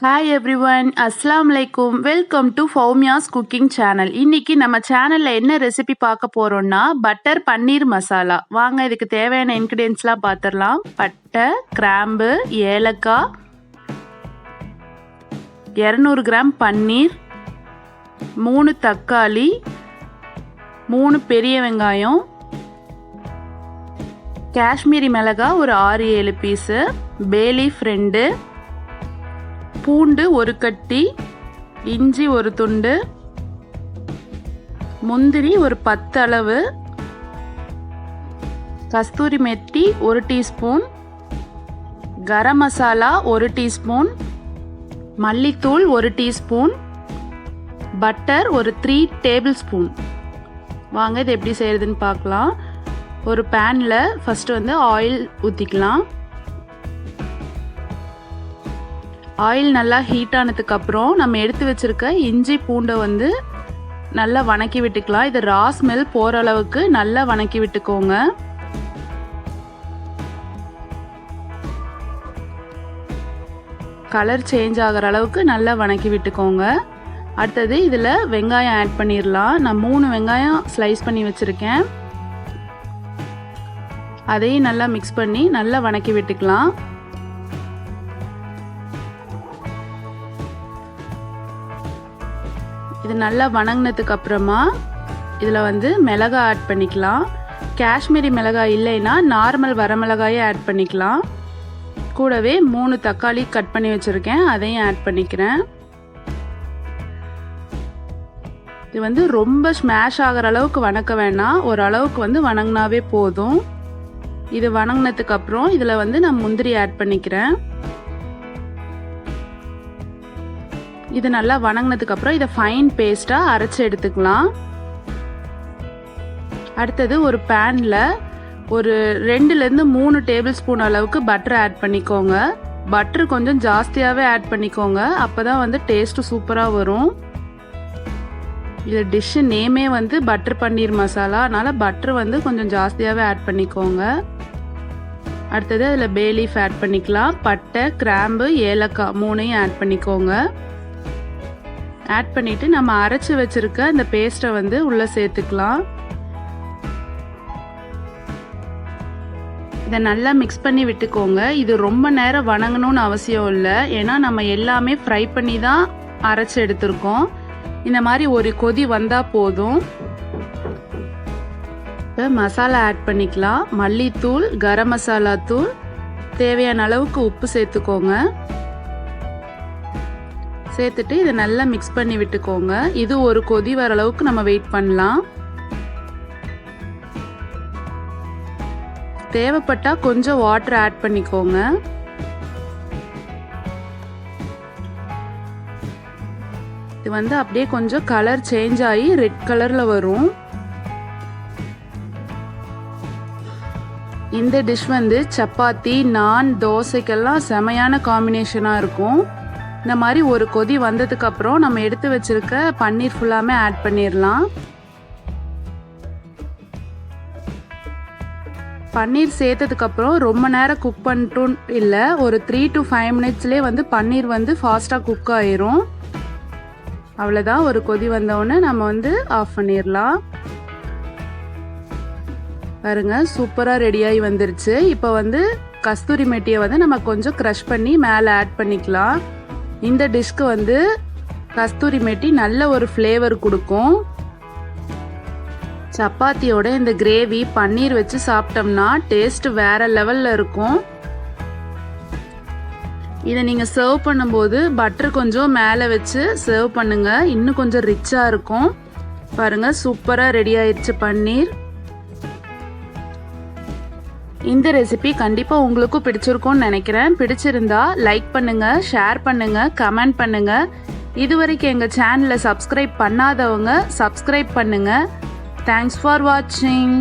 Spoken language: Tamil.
Hi everyone, Assalamualaikum. Welcome to Faumia's Cooking Channel. இன்னைக்கு நம்ம சேனல்ல என்ன ரெசிபி பார்க்க போறோம்னா பட்டர் பன்னீர் மசாலா. வாங்க இதுக்கு தேவையான இன்கிரிடியன்ட்ஸ்லாம் பார்த்துடலாம். பட்டை, கிராம்பு, ஏலக்காய், 200 கிராம் பன்னீர், 3 தக்காளி, 3 பெரிய வெங்காயம், காஷ்மீரி மிளகாய் ஒரு 6-7 பீஸு, பே லீஃப் 2, பூண்டு ஒரு கட்டி, இஞ்சி ஒரு துண்டு, முந்திரி ஒரு 10 அளவு, கஸ்தூரி மெத்தி 1 டீஸ்பூன், கரம் மசாலா 1 டீஸ்பூன், மல்லித்தூள் 1 டீஸ்பூன், பட்டர் ஒரு 3 டேபிள் ஸ்பூன். வாங்க இது எப்படி செய்யறதுன்னு பார்க்கலாம். ஒரு பேனில் ஃபஸ்ட்டு வந்து ஆயில் ஊற்றிக்கலாம். ஆயில் நல்லா ஹீட் ஆனதுக்கப்புறம் நம்ம எடுத்து வச்சுருக்க இஞ்சி பூண்டை வந்து நல்லா வணக்கி விட்டுக்கலாம். இது ரா ஸ்மெல் போகிற அளவுக்கு நல்லா வணக்கி விட்டுக்கோங்க. கலர் சேஞ்ச் ஆகிற அளவுக்கு நல்லா வணக்கி விட்டுக்கோங்க. அடுத்தது இதில் வெங்காயம் ஆட் பண்ணிடலாம். நான் 3 வெங்காயம் ஸ்லைஸ் பண்ணி வச்சுருக்கேன். அதையும் நல்லா மிக்ஸ் பண்ணி நல்லா வணக்கி விட்டுக்கலாம். இது நல்லா வணங்கினதுக்கு அப்புறமா இதில் வந்து மிளகாய் ஆட் பண்ணிக்கலாம். காஷ்மீரி மிளகாய் இல்லைன்னா நார்மல் வரமிளகாயை ஆட் பண்ணிக்கலாம். கூடவே 3 தக்காளி கட் பண்ணி வச்சுருக்கேன், அதையும் ஆட் பண்ணிக்கிறேன். இது வந்து ரொம்ப ஸ்மாஷ் ஆகிற அளவுக்கு வணக்க வேணாம், ஒரு அளவுக்கு வந்து வணங்கினாவே போதும். இது வணங்கினதுக்கு அப்புறம் இதில் வந்து நான் முந்திரி ஆட் பண்ணிக்கிறேன். இது நல்லா வணங்கினதுக்கு அப்புறம் இதை ஃபைன் பேஸ்ட்டாக அரைச்சி எடுத்துக்கலாம். அடுத்தது ஒரு பேனில் ஒரு 2லேருந்து 3 டேபிள் ஸ்பூன் அளவுக்கு பட்டர் ஆட் பண்ணிக்கோங்க. பட்டர் கொஞ்சம் ஜாஸ்தியாகவே ஆட் பண்ணிக்கோங்க, அப்போ தான் வந்து டேஸ்ட்டு சூப்பராக வரும். இது டிஷ்ஷு நேமே வந்து பட்டர் பன்னீர் மசாலா, அதனால் பட்டர் வந்து கொஞ்சம் ஜாஸ்தியாகவே ஆட் பண்ணிக்கோங்க. அடுத்தது அதில் பே லீஃப் ஆட் பண்ணிக்கலாம். பட்டை, கிராம்பு, ஏலக்காய் 3ஐயும் ஆட் பண்ணிக்கோங்க. ஆட் பண்ணிவிட்டு நம்ம அரைச்சி வச்சுருக்க இந்த பேஸ்ட்டை வந்து உள்ளே சேர்த்துக்கலாம். இதை நல்லா மிக்ஸ் பண்ணி விட்டுக்கோங்க. இது ரொம்ப நேரம் வணங்கணும்னு அவசியம் இல்லை, ஏன்னா நம்ம எல்லாமே ஃப்ரை பண்ணி தான் அரைச்சி எடுத்துருக்கோம். இந்த மாதிரி ஒரு கொதி வந்தால் போதும். இப்போ மசாலா ஆட் பண்ணிக்கலாம். மல்லித்தூள், கரம் மசாலா தூள், தேவையான அளவுக்கு உப்பு சேர்த்துக்கோங்க. சேர்த்துட்டு இதை நல்லா மிக்ஸ் பண்ணி விட்டுக்கோங்க. இது ஒரு கொதி வர அளவுக்கு நம்ம வெயிட் பண்ணலாம். தேவைப்பட்டா கொஞ்சம் வாட்டர் ஆட் பண்ணிக்கோங்க. இது வந்து அப்படியே கொஞ்சம் கலர் சேஞ்ச் ஆகி ரெட் கலர்ல வரும். இந்த டிஷ் வந்து சப்பாத்தி, நான், தோசைக்கெல்லாம் செமையான காம்பினேஷனாக இருக்கும். இந்த மாதிரி ஒரு கொதி வந்ததுக்கு அப்புறம் நம்ம எடுத்து வச்சிருக்க பன்னீர் ஃபுல்லாமே ஆட் பண்ணிடலாம். பன்னீர் சேர்த்ததுக்கு அப்புறம் ரொம்ப நேரம் குக் பண்ணிட்டும் இல்லை, ஒரு 3 to 5 மினிட்ஸ்லேயே வந்து பன்னீர் வந்து ஃபாஸ்ட்டாக குக் ஆயிரும். அவ்வளோதான், ஒரு கொதி வந்தோடனே நம்ம வந்து ஆஃப் பண்ணிடலாம். பாருங்க சூப்பராக ரெடியாகி வந்துருச்சு. இப்போ வந்து கஸ்தூரி மெட்டியை வந்து நம்ம கொஞ்சம் க்ரஷ் பண்ணி மேலே ஆட் பண்ணிக்கலாம். இந்த டிஷ்க்கு வந்து கஸ்தூரி மெட்டி நல்ல ஒரு ஃப்ளேவர் கொடுக்கும். சப்பாத்தியோட இந்த கிரேவி பன்னீர் வச்சு சாப்பிட்டோம்னா டேஸ்ட் வேற லெவலில் இருக்கும். இதை நீங்கள் சர்வ் பண்ணும்போது பட்டர் கொஞ்சம் மேலே வச்சு சர்வ் பண்ணுங்க, இன்னும் கொஞ்சம் ரிச்சாக இருக்கும். பாருங்கள் சூப்பராக ரெடி ஆயிடுச்சு பன்னீர். இந்த ரெசிபி கண்டிப்பாக உங்களுக்கும் பிடிச்சிருக்கும்னு நினைக்கிறேன். பிடிச்சிருந்தா லைக் பண்ணுங்கள், ஷேர் பண்ணுங்கள், கமெண்ட் பண்ணுங்கள். இதுவரைக்கும் எங்கள் சேனலை சப்ஸ்கிரைப் பண்ணாதவங்க சப்ஸ்கிரைப் பண்ணுங்கள். தேங்க்ஸ் ஃபார் வாட்சிங்.